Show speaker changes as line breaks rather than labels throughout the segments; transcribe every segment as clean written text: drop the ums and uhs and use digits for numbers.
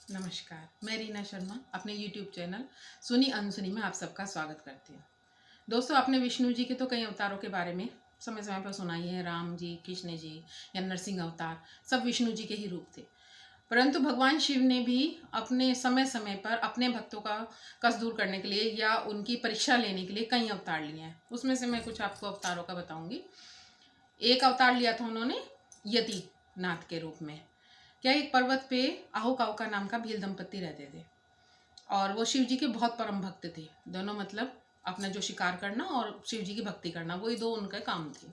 नमस्कार, मैं रीना शर्मा अपने YouTube चैनल सुनी अनसुनी में आप सबका स्वागत करती हूँ। दोस्तों, आपने विष्णु जी के तो कई अवतारों के बारे में समय समय पर सुना ही है। राम जी, कृष्ण जी या नरसिंह अवतार, सब विष्णु जी के ही रूप थे। परंतु भगवान शिव ने भी अपने समय समय पर अपने भक्तों का कष्ट दूर करने के लिए या उनकी परीक्षा लेने के लिए कई अवतार लिए हैं। उसमें से मैं कुछ आपको अवतारों का बताऊंगी। एक अवतार लिया था उन्होंने यति नाथ के रूप में। क्या एक पर्वत पे आहू काऊ का नाम का भील दंपत्ति रहते थे और वो शिव जी के बहुत परम भक्त थे। दोनों मतलब अपना जो शिकार करना और शिव जी की भक्ति करना, वही दो उनके काम थे।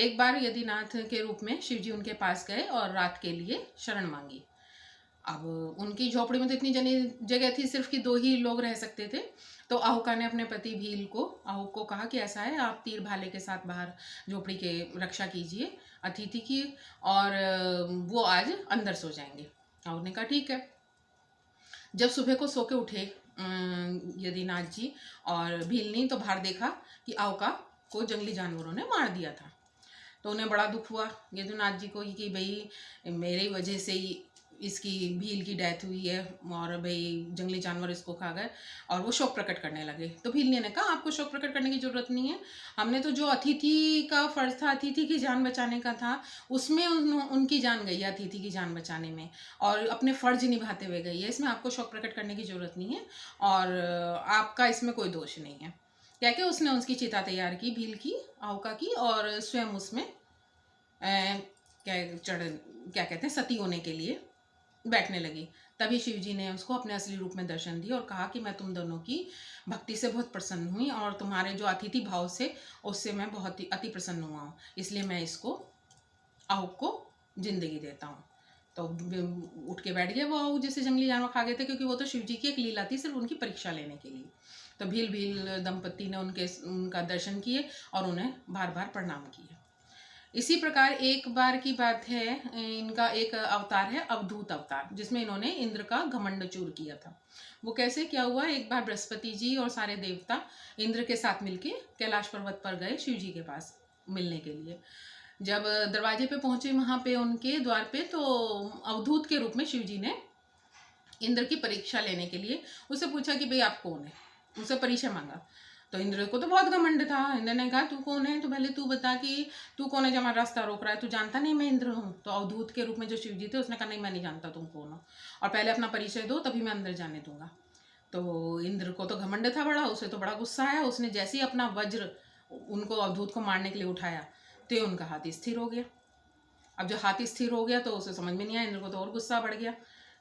एक बार यदिनाथ के रूप में शिव जी उनके पास गए और रात के लिए शरण मांगी। अब उनकी झोपड़ी में तो इतनी जगह थी, सिर्फ कि दो ही लोग रह सकते थे। तो आहुका ने अपने पति भील को आहू को कहा कि ऐसा है, आप तीर भाले के साथ बाहर झोपड़ी के रक्षा कीजिए अतिथि की, और वो आज अंदर सो जाएंगे। आहू ने कहा ठीक है। जब सुबह को सो के उठे यदिनाथ जी और भील ने तो बाहर देखा कि आहुका को जंगली जानवरों ने मार दिया था। तो उन्हें बड़ा दुख हुआ यदुनाथ जी को कि भाई मेरी वजह से ही इसकी भील की डेथ हुई है और भाई जंगली जानवर इसको खा गए। और वो शोक प्रकट करने लगे। तो भील ने कहा आपको शोक प्रकट करने की जरूरत नहीं है, हमने तो जो अतिथि का फर्ज था, अतिथि की जान बचाने का था, उसमें उनकी जान गई है, अतिथि की जान बचाने में, और अपने फर्ज निभाते हुए गई है। इसमें आपको शोक प्रकट करने की जरूरत नहीं है और आपका इसमें कोई दोष नहीं है। क्या क्या उसने उसकी चिता तैयार की भील की, आहुका की, और स्वयं उसमें क्या कहते हैं सती होने के लिए बैठने लगी। तभी शिव जी ने उसको अपने असली रूप में दर्शन दिए और कहा कि मैं तुम दोनों की भक्ति से बहुत प्रसन्न हुई और तुम्हारे जो अतिथि भाव से उससे मैं बहुत ही अति प्रसन्न हुआ हूँ, इसलिए मैं इसको आहुक को जिंदगी देता हूँ। तो उठ के बैठ गया वो आहुक, जैसे जंगली जानवर खा गए थे, क्योंकि वो तो शिव जी की एक लीला थी, सिर्फ उनकी परीक्षा लेने के लिए। तो भील भील दंपत्ति ने उनका दर्शन किए और उन्हें बार बार प्रणाम किए। इसी प्रकार एक बार की बात है, इनका एक अवतार है अवधूत अवतार, जिसमें इन्होंने इंद्र का घमंड चूर किया था। वो कैसे क्या हुआ, एक बार बृहस्पति जी और सारे देवता इंद्र के साथ मिलके कैलाश पर्वत पर गए शिव जी के पास मिलने के लिए। जब दरवाजे पे पहुंचे वहां पे उनके द्वार पे, तो अवधूत के रूप में शिव जी ने इंद्र की परीक्षा लेने के लिए उससे पूछा कि भाई आप कौन है, उससे परिचय मांगा। तो इंद्र को तो बहुत घमंड था। इंद्र ने कहा तू कौन है, तो पहले तू बता कि तू कौन है जो हमारा रास्ता रोक रहा है, तू जानता नहीं मैं इंद्र हूँ। तो अवधूत के रूप में जो शिव जी थे उसने कहा नहीं मैं नहीं जानता तुम कौन हो, और पहले अपना परिचय दो तभी मैं अंदर जाने दूंगा। तो इंद्र को तो घमंड था बड़ा, उसे तो बड़ा गुस्सा आया। उसने जैसे ही अपना वज्र उनको अवधूत को मारने के लिए उठाया तो उनका हाथ स्थिर हो गया। अब जो हाथ स्थिर हो गया तो उसे समझ में नहीं आया, इंद्र को तो और गुस्सा बढ़ गया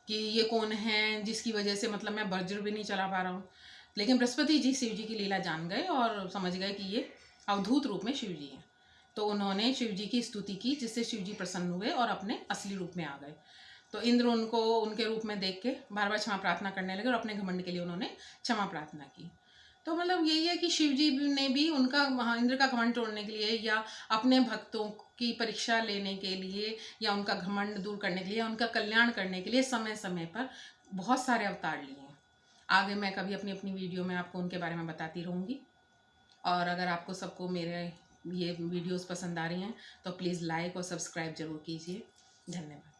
कि ये कौन है जिसकी वजह से मतलब मैं वज्र भी नहीं चला पा रहा हूँ। लेकिन बृहस्पति जी शिव जी की लीला जान गए और समझ गए कि ये अवधूत रूप में शिव जी हैं। तो उन्होंने शिव जी की स्तुति की, जिससे शिव जी प्रसन्न हुए और अपने असली रूप में आ गए। तो इंद्र उनको उनके रूप में देख के बार बार क्षमा प्रार्थना करने लगे और अपने घमंड के लिए उन्होंने क्षमा प्रार्थना की। तो मतलब यही है कि शिव जी ने भी उनका इंद्र का घमंड तोड़ने के लिए या अपने भक्तों की परीक्षा लेने के लिए या उनका घमंड दूर करने के लिए या उनका कल्याण करने के लिए समय समय पर बहुत सारे अवतार लिए हैं। आगे मैं कभी अपनी अपनी वीडियो में आपको उनके बारे में बताती रहूँगी। और अगर आपको सबको मेरे ये वीडियोस पसंद आ रही हैं तो प्लीज़ लाइक और सब्सक्राइब ज़रूर कीजिए। धन्यवाद।